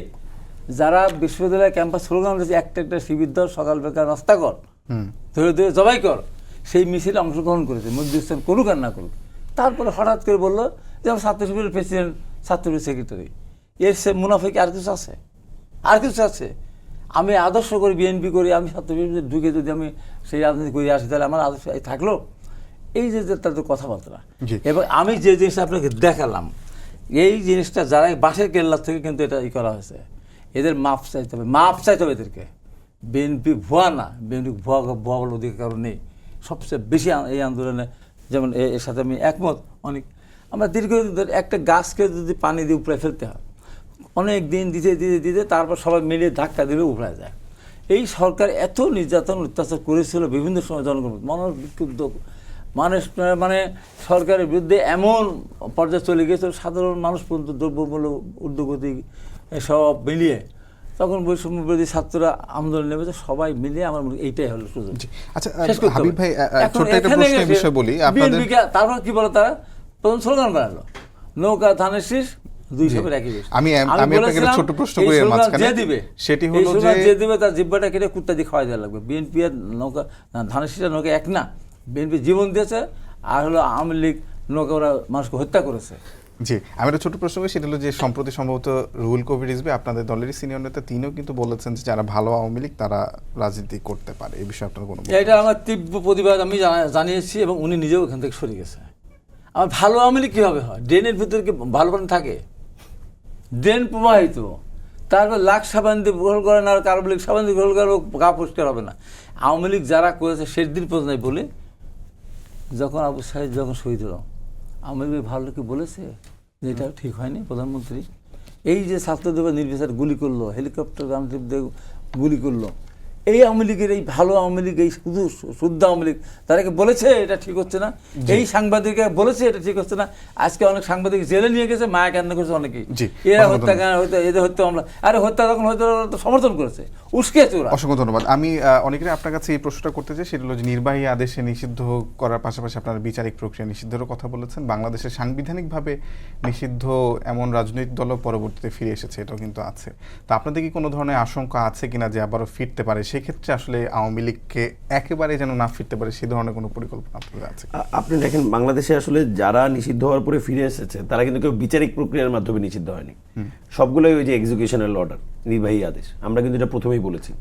যারা বিশ্ববিদ্যালয় ক্যাম্পাস স্লোগান দিয়েছে একটা শিবির দল, সকাল বেকার রাস্তা কর, ধরে ধরে জবাই কর, সেই মিছিলে অংশগ্রহণ করেছে, মধ্যস্থান করুক আর না করুক। তারপরে হঠাৎ করে বললো যে আমার ছাত্র শিবিরের প্রেসিডেন্ট, ছাত্রলীগ সেক্রেটারি। এর সে মুনাফিক আর কিছু আছে? আর কিছু আছে? আমি আদর্শ করি, বিএনপি করি, আমি ছাত্র শিবিরে ঢুকে যদি আমি সেই রাজনীতি করে আসি তাহলে আমার আদর্শ থাকলো? এই যে তাদের কথাবার্তা। এবং আমি যে জিনিসটা আপনাকে দেখালাম, এই জিনিসটা যারা বাসের কেল্লার থেকে কিন্তু এটা করা হয়েছে, এদের মাপ চাইতে হবে, মাপ চাইতে হবে এদেরকে। বিএনপি ভুয়া না, বিএনপি ভুয়া বলার অধিকার নেই। সবচেয়ে বেশি এই আন্দোলনে, যেমন এর সাথে আমি একমত। অনেক আমরা দীর্ঘদিন ধরে একটা গাছকে যদি পানি দিয়ে উপরে ফেলতে হয়, অনেক দিন দিতে দিতে দিতে তারপর সবাই মিলে ধাক্কা দিলে উপরে যায়। এই সরকার এত নির্যাতন অত্যাচার করেছিল বিভিন্ন সময় জনগণ, মানুষ বিক্ষুব্ধ, মানুষ মানে সরকারের বিরুদ্ধে এমন পর্যায়ে চলে গিয়েছিল, সাধারণ মানুষ পর্যন্ত দ্রব্যমূল্য ঊর্ধ্বগতি সব মিলিয়ে তখন বৈষম্য বিরোধী ছাত্ররা আন্দোলন নেমেছে, সবাই মিলে আমার মনে হয় এইটাই হলো সুযোগ। আচ্ছা শেষ করতে হাবিব হবে। ভাই এখন ছোট্ট একটা এখানে প্রশ্নের গেছে বিষয় বলি আপনাদের BNP তারপর কি বলে তারা প্রথম স্লোগান বানালো, নৌকা ধানের শীষ দুই সবের একই বেশ। আমি আপনাকে একটা বলেছিলাম, ছোট্ট প্রশ্ন এই করি এর স্লোগান মাঝখানে যে দিবে, সেটি এই হলো স্লোগান যে যে দিবে তার জিব্বাটা কেটে কুত্তা দিয়ে খাওয়াই দেওয়া লাগবে। বিএনপি এর নৌকা ধানের শীষের নৌকা এক না, বিএনপি জীবন দিয়েছে, আর হলো আওয়ামী লীগ নৌকা ওরা মানুষকে হত্যা করেছে। জি, আমি একটা ছোট প্রশ্ন করি, সেটা হলো যে সম্প্রতি সম্ভবত রুহুল কবির রিজভী আপনাদের দলেরই সিনিয়র নেতা, তিনিও কিন্তু বলেছেন যে যারা ভালো আওয়ামী লীগ তারা রাজনীতি করতে পারে। এই বিষয়ে আপনার কোনো এটা আমার তীব্র প্রতিবাদ আমি জানিয়েছি, এবং উনি নিজেও এখান থেকে সরে গেছে। আমার ভালো আওয়ামী লীগ কীভাবে হয়? ড্রেনের ভিতরে কি ভালো পানি থাকে? ড্রেন প্রবাহিত, তারপর লাখ সাবান দিয়ে গ্রহণ করেন, আর কারো লীগ সাবান দিয়ে গ্রহণ করেন, গা পরিষ্কার হবে না। আওয়ামী লীগ যারা করেছে শেষ দিন পর্যন্ত বলে, যখন আবু সাইদ যখন শহীদ হলো, আওয়ামী লীগ ভালো কি বলেছে যে এটা ঠিক হয়নি? প্রধানমন্ত্রী এই যে ছাত্রদের নির্বিচার গুলি করলো, হেলিকপ্টার গানটিপ দিয়ে গুলি করলো, এই আওয়ামী লীগের, এই ভালো আওয়ামী লীগ, এই শুধু শুদ্ধ আওয়ামী লীগ, তারাকে বলেছে এটা ঠিক হচ্ছে না, এই সাংবাদিকরা বলেছে এটা ঠিক হচ্ছে না। আজকে অনেক সাংবাদিক জেলে নিয়ে গেছে, মায়া কান্না করেছে অনেকেই, এরা হত্যা এদের হত্যা মামলা, আরে হত্যা যখন হয়তো সমর্থন করেছে, উস্কেছে ওরা। অসংখ্য ধন্যবাদ। আমি অনেকেরই আপনার কাছে এই প্রশ্নটা করতে চাই, সেটা হলো যে নির্বাহী আদেশে নিষিদ্ধ করার পাশাপাশি আপনারা বিচারিক প্রক্রিয়া নিষিদ্ধেরও কথা বলেছেন। বাংলাদেশে সাংবিধানিকভাবে নিষিদ্ধ এমন রাজনৈতিক দলও পরবর্তীতে ফিরে এসেছে, এটাও কিন্তু আছে। তা আপনাদের কি কোনো ধরনের আশঙ্কা আছে কিনা যে আবারও ফিরতে পারে? সেক্ষেত্রে আসলে আওয়ামী লীগকে একেবারে যেন না ফিরতে পারে, সেই ধরনের কোনো পরিকল্পনা আপনাদের আছে? আপনি দেখেন, বাংলাদেশে আসলে যারা নিষিদ্ধ হওয়ার পরে ফিরে এসেছে তারা কিন্তু কেউ বিচারিক প্রক্রিয়ার মাধ্যমে নিষিদ্ধ হয়নি, সবগুলোই ওই যে এক্সিকিউশনাল অর্ডার, নির্বাহী আদেশ। আমরা কিন্তু এটা প্রথমেই বলেছি।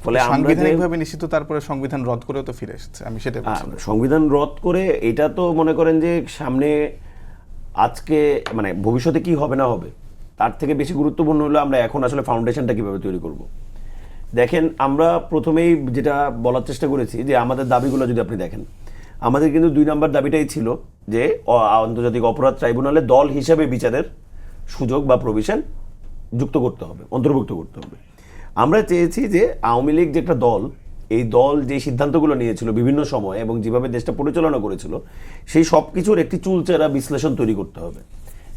ফলে সাংবিধানিকভাবে নিষিদ্ধ, তারপরে সংবিধান রদ করেও তো ফিরে এসেছে। আমি সেটা সংবিধান রদ করে, এটা তো মনে করেন যে সামনে আজকে মানে ভবিষ্যতে কি হবে না হবে তার থেকে বেশি গুরুত্বপূর্ণ হলো আমরা এখন আসলে ফাউন্ডেশনটা কিভাবে তৈরি করব। দেখেন, আমরা প্রথমেই যেটা বলার চেষ্টা করেছি যে আমাদের দাবিগুলো যদি আপনি দেখেন, আমাদের কিন্তু 2 নম্বর দাবিটাই ছিল যে আন্তর্জাতিক অপরাধ ট্রাইব্যুনালে দল হিসেবে বিচারের সুযোগ বা প্রভিশন যুক্ত করতে হবে, অন্তর্ভুক্ত করতে হবে। আমরা চেয়েছি যে আওয়ামী লীগ যে একটা দল, এই দল যে সিদ্ধান্তগুলো নিয়েছিল বিভিন্ন সময় এবং যেভাবে দেশটা পরিচালনা করেছিল, সেই সব কিছুর একটি চুলচেরা বিশ্লেষণ তৈরি করতে হবে।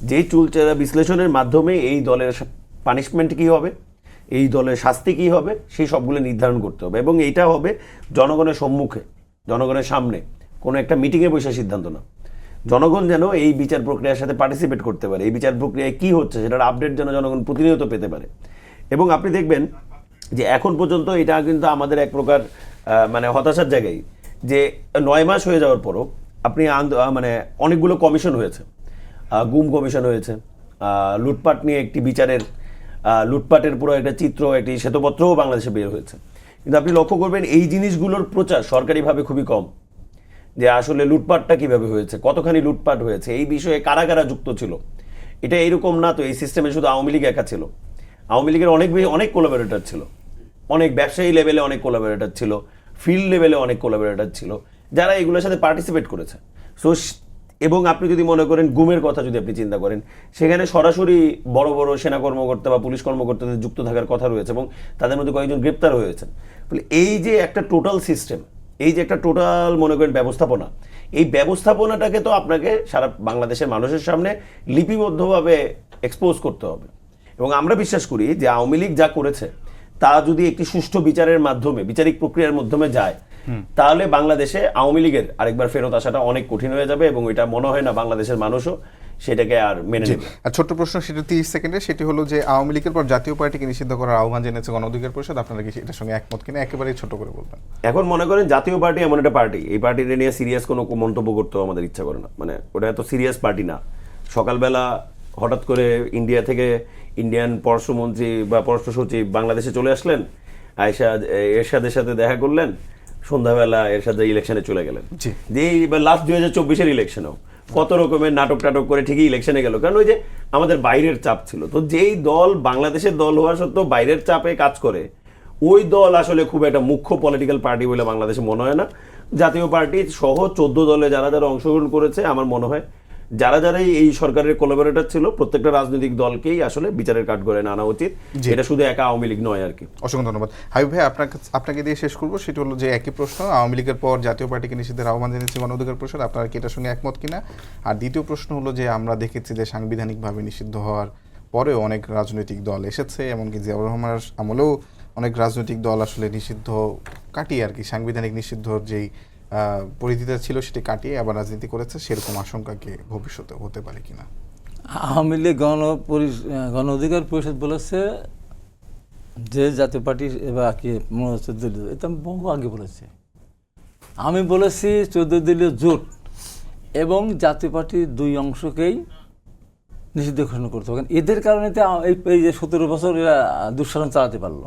যেই চুলচেরা বিশ্লেষণের মাধ্যমে এই দলের পানিশমেন্ট কী হবে, এই দলের শাস্তি কী হবে, সেই সবগুলো নির্ধারণ করতে হবে। এবং এইটা হবে জনগণের সম্মুখে, জনগণের সামনে, কোনো একটা মিটিংয়ে বসে সিদ্ধান্ত না। জনগণ যেন এই বিচার প্রক্রিয়ার সাথে পার্টিসিপেট করতে পারে, এই বিচার প্রক্রিয়ায় কী হচ্ছে সেটার আপডেট যেন জনগণ প্রতিনিয়ত পেতে পারে। এবং আপনি দেখবেন যে এখন পর্যন্ত এটা কিন্তু আমাদের এক প্রকার মানে হতাশার জায়গায়, যে 9 মাস হয়ে যাওয়ার পরও আপনি মানে অনেকগুলো কমিশন হয়েছে, গুম কমিশন হয়েছে, লুটপাট নিয়ে একটি বিচারের, লুটপাটের পুরো একটা চিত্র, একটি শ্বেতপত্রও বাংলাদেশে বের হয়েছে। কিন্তু আপনি লক্ষ্য করবেন এই জিনিসগুলোর প্রচার সরকারিভাবে খুবই কম, যে আসলে লুটপাটটা কিভাবে হয়েছে, কতখানি লুটপাট হয়েছে, এই বিষয়ে কারা কারা যুক্ত ছিল। এটা এরকম না তো এই সিস্টেমে শুধু আওয়ামী লীগ একা ছিল, আওয়ামী লীগের অনেক কোলাবোরেটর ছিল, অনেক ব্যবসায়ী লেভেলে অনেক কোলাবোরেটর ছিল, ফিল্ড লেভেলে অনেক কোলাবোরেটর ছিল, যারা এগুলোর সাথে পার্টিসিপেট করেছে। সো এবং আপনি যদি মনে করেন গুমের কথা যদি আপনি চিন্তা করেন, সেখানে সরাসরি বড় বড় সেনা কর্মকর্তা বা পুলিশ কর্মকর্তাদের যুক্ত থাকার কথা রয়েছে এবং তাদের মধ্যে কয়েকজন গ্রেপ্তার হয়েছেন। ফলে এই যে একটা টোটাল সিস্টেম, এই যে একটা টোটাল মনে করেন ব্যবস্থাপনা, এই ব্যবস্থাপনাটাকে তো আপনাকে সারা বাংলাদেশের মানুষের সামনে লিপিবদ্ধভাবে এক্সপোজ করতে হবে। এবং আমরা বিশ্বাস করি যে আওয়ামী লীগ যা করেছে তা যদি একটি সুষ্ঠু বিচারের মাধ্যমে, বিচারিক প্রক্রিয়ার মাধ্যমে যায়, তাহলে বাংলাদেশে আওয়ামী লীগের আরেকবার ফেরত আসাটা অনেক কঠিন হয়ে যাবে এবং এটা মনে হয় না বাংলাদেশের মানুষও সেটাকে আর মেনে নেবে। আর ছোট্ট প্রশ্ন, সেটা 30 সেকেন্ডে, সেটি হলো যে আওয়ামী লীগের পর জাতীয় পার্টিকে নিষিদ্ধ করার আহ্বান জানিয়েছে গণ অধিকার পরিষদ, আপনারা কি এটার সঙ্গে একমত কিনা? একেবারেই ছোট করে বলবেন। এখন মনে করেন জাতীয় পার্টি এমন একটা পার্টি, এই পার্টিটা নিয়ে সিরিয়াস কোনো মন্তব্য করতেও আমাদের ইচ্ছা করে না। মানে ওটা এত সিরিয়াস পার্টি না। সকালবেলা হঠাৎ করে ইন্ডিয়া থেকে ইন্ডিয়ান পররাষ্ট্রমন্ত্রী বা পররাষ্ট্র সচিব বাংলাদেশে চলে আসলেন, আয়েশা এরশাদের সাথে দেখা করলেন, সন্ধ্যাবেলা এরশাদ ইলেকশনে চলে গেলেন। যে লাস্ট 2024-এর ইলেকশনেও কত রকমের নাটক টাটক করে ঠিকই ইলেকশনে গেল, কারণ ওই যে আমাদের বাইরের চাপ ছিল। তো যেই দল বাংলাদেশের দল হওয়া সত্ত্বেও বাইরের চাপে কাজ করে, ওই দল আসলে খুব একটা মুখ্য পলিটিক্যাল পার্টি বলে বাংলাদেশে মনে হয় না। জাতীয় পার্টি সহ 14 দলে যারা যারা অংশগ্রহণ করেছে, আমার মনে হয় যারা যারা এই সরকারের কোলাবোরেটর ছিল, প্রত্যেকটা রাজনৈতিক দলকেই আসলে বিচারের কাঠগড়ায় আনা উচিত। এটা শুধু একা আওয়ামী লীগ নয় আর কি। অসংখ্য ধন্যবাদ। হাবিব ভাই, আপনাকে দিয়ে শেষ করবো। সেটা হলো যে একই প্রশ্ন, আওয়ামী লীগের পর জাতীয় পার্টিকে নিষিদ্ধের আহ্বান জানিয়েছে গণ অধিকার পরিষদ, আপনারা কি এটার সঙ্গে একমত কিনা? আর দ্বিতীয় প্রশ্ন হলো যে আমরা দেখেছি যে সাংবিধানিকভাবে নিষিদ্ধ হওয়ার পরেও অনেক রাজনৈতিক দল এসেছে, এমনকি জিয়াউর রহমানের আমলেও অনেক রাজনৈতিক দল আসলে নিষিদ্ধ কাটিয়ে আর কি সাংবিধানিক নিষিদ্ধর যেই পরিধিটা ছিল সেটি কাটিয়ে আবার রাজনীতি করেছে, সেরকম আশঙ্কা কি ভবিষ্যতে হতে পারে কিনা? আওয়ামী লীগ গণ অধিকার পরিষদ বলেছে যে জাতীয় পার্টি এবার কি 14 দলীয়, এটা আমি বহু আগে বলেছি। আমি বলেছি 14 দলীয় জোট এবং জাতীয় পার্টির 2 অংশকেই নিষিদ্ধ ঘোষণা করতে হবে, কারণ এদের কারণে তো এই যে 17 বছর এরা দুঃশাসন চালাতে পারলো।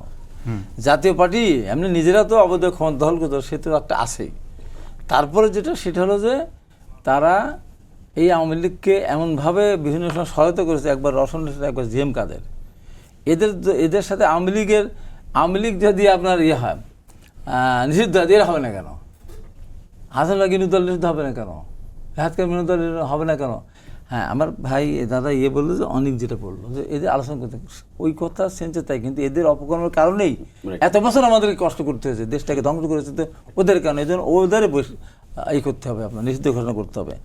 জাতীয় পার্টি এমনি নিজেরা তো অবৈধ ক্ষমতা দখল করতে, সে তো একটা আছেই। তারপরে সেটা হলো যে তারা এই আওয়ামী লীগকে এমনভাবে বিভিন্ন সময় সহায়তা করেছে, একবার রওশন হোসেন, একবার জিএম কাদের। এদের সাথে আওয়ামী লীগ যদি আপনার হয় নিষিদ্ধ হয়, এরা হবে না কেন? হাসান লাগিনী দল নিষিদ্ধ হবে না কেন? হাতকার মিনু দল হবে না কেন? হ্যাঁ, আমার ভাই দাদা বললো যে অনেক যেটা বললো যে এদের আলোচনা করতে, ওই কথা সেন্সে তাই, কিন্তু এদের অপকর্মের কারণেই এত বছর আমাদেরকে কষ্ট করতে হয়েছে, দেশটাকে ধ্বংস করেছে তো ওদের কারণে। এই জন্য ওদের করতে হবে, আপনার নিষিদ্ধ ঘোষণা করতে হবে।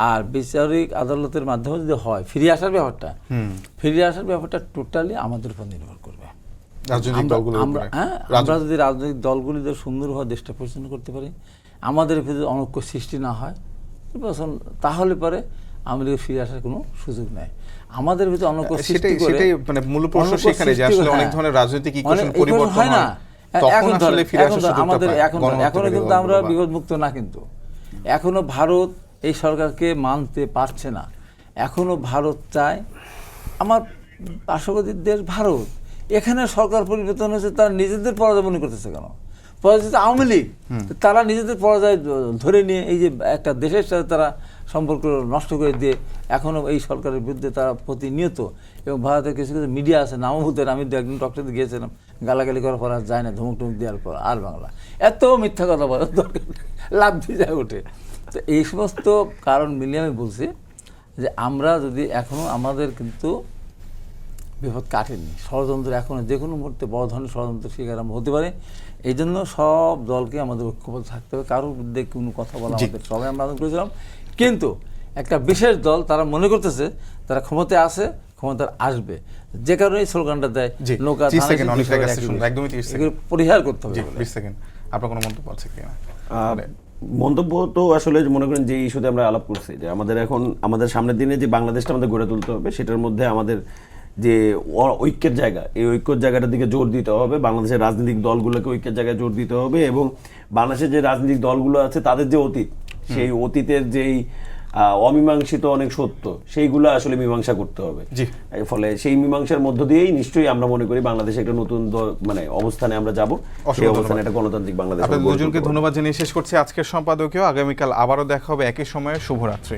আর বিচারিক আদালতের মাধ্যমে যদি হয় ফিরিয়ে আসার ব্যাপারটা টোটালি আমাদের উপর নির্ভর করবে। আমরা যদি রাজনৈতিক দলগুলি সুন্দরভাবে দেশটা পরিচালনা করতে পারি, আমাদের ভিতরে অনৈক্য সৃষ্টি না হয়, তাহলে পরে আওয়ামী লীগের ফিরে আসার কোনো সুযোগ নেই। আমাদের ভিতরে অনৈক্য সৃষ্টি করে, সেটাই মানে মূল প্রশ্ন সেখানে যে আসলে অনেক ধরনের রাজনৈতিক ইকুয়েশন পরিবর্তন হয় না, তখন আসলে ফিরে আসার সুযোগটা আমাদের পায়। এখনো কিন্তু আমরা বিপদমুক্ত না, কিন্তু এখনো ভারত এই সরকারকে মানতে পারছে না। এখনো ভারত চায়, আমার পার্শ্ববর্তী দেশ ভারত, এখানে সরকার পরিবর্তন হয়েছে, তারা নিজেদের পরাজয় মনে করতেছে কেন? পরাজয় আওয়ামী লীগ, তারা নিজেদের পরাজয় ধরে নিয়ে এই যে একটা দেশের সাথে তারা সম্পর্ক নষ্ট করে দিয়ে এখনও এই সরকারের বিরুদ্ধে তারা প্রতিনিয়ত, এবং ভারতের কিছু কিছু মিডিয়া আছে নামভূতের, আমি একদিন ডক্টরতে গিয়েছিলাম, গালাগালি করার পর আর যায় না, ধমক টমক দেওয়ার পর আর বাংলা এত মিথ্যা কথা বলার দরকার, লাভ দিয়ে যায় ওঠে। তো এই সমস্ত কারণ মিলিয়ে আমি বলছি যে আমরা যদি এখনও, আমাদের কিন্তু বিপদ কাটেনি, ষড়যন্ত্র এখনও যে কোনো মুহূর্তে বড় ধরনের ষড়যন্ত্র শিকার আমরা হতে পারে। এই জন্য সব দলকে আমাদের ঐক্যবদ্ধ থাকতে হবে, কারোর বিরুদ্ধে কোনো কথা বলা আমাদের সবাই আমরা আলোচনা করেছিলাম। কিন্তু একটা বিশেষ দল তারা মনে করতেছে তারা ক্ষমতায় আছে, ক্ষমতায় আসবে, যে কারণে এই স্লোগানটা দেয় নৌকা পরিহার করতে হবে। আপনার কোনো মন্তব্য আছে কিনা? মন্তব্য তো আসলে মনে করেন যে ইস্যুতে আমরা আলাপ করছি যে আমাদের সামনের দিনে যে বাংলাদেশটা আমাদের গড়ে তুলতে হবে, সেটার মধ্যে আমাদের যে ঐক্যের জায়গা, এই ঐক্যের জায়গাটার দিকে জোর দিতে হবে। বাংলাদেশের রাজনৈতিক দলগুলোকে ঐক্যের জায়গায় জোর দিতে হবে, এবং বাংলাদেশের যে রাজনৈতিক দলগুলো আছে তাদের যে অতীত, সেই অতীতের যেই অমীমাংসিত অনেক সত্য, সেইগুলো আসলে মীমাংসা করতে হবে। ফলে সেই মীমাংসার মধ্য দিয়েই নিশ্চয়ই আমরা মনে করি বাংলাদেশে একটা নতুন মানে অবস্থানে আমরা যাব, সেই অবস্থানে একটা গণতান্ত্রিক বাংলাদেশ। আপনাদের দুজনকে ধন্যবাদ জানিয়ে শেষ করছি আজকের সম্পাদকীয়। আগামীকাল আবারও দেখা হবে একই সময়ে। শুভরাত্রি।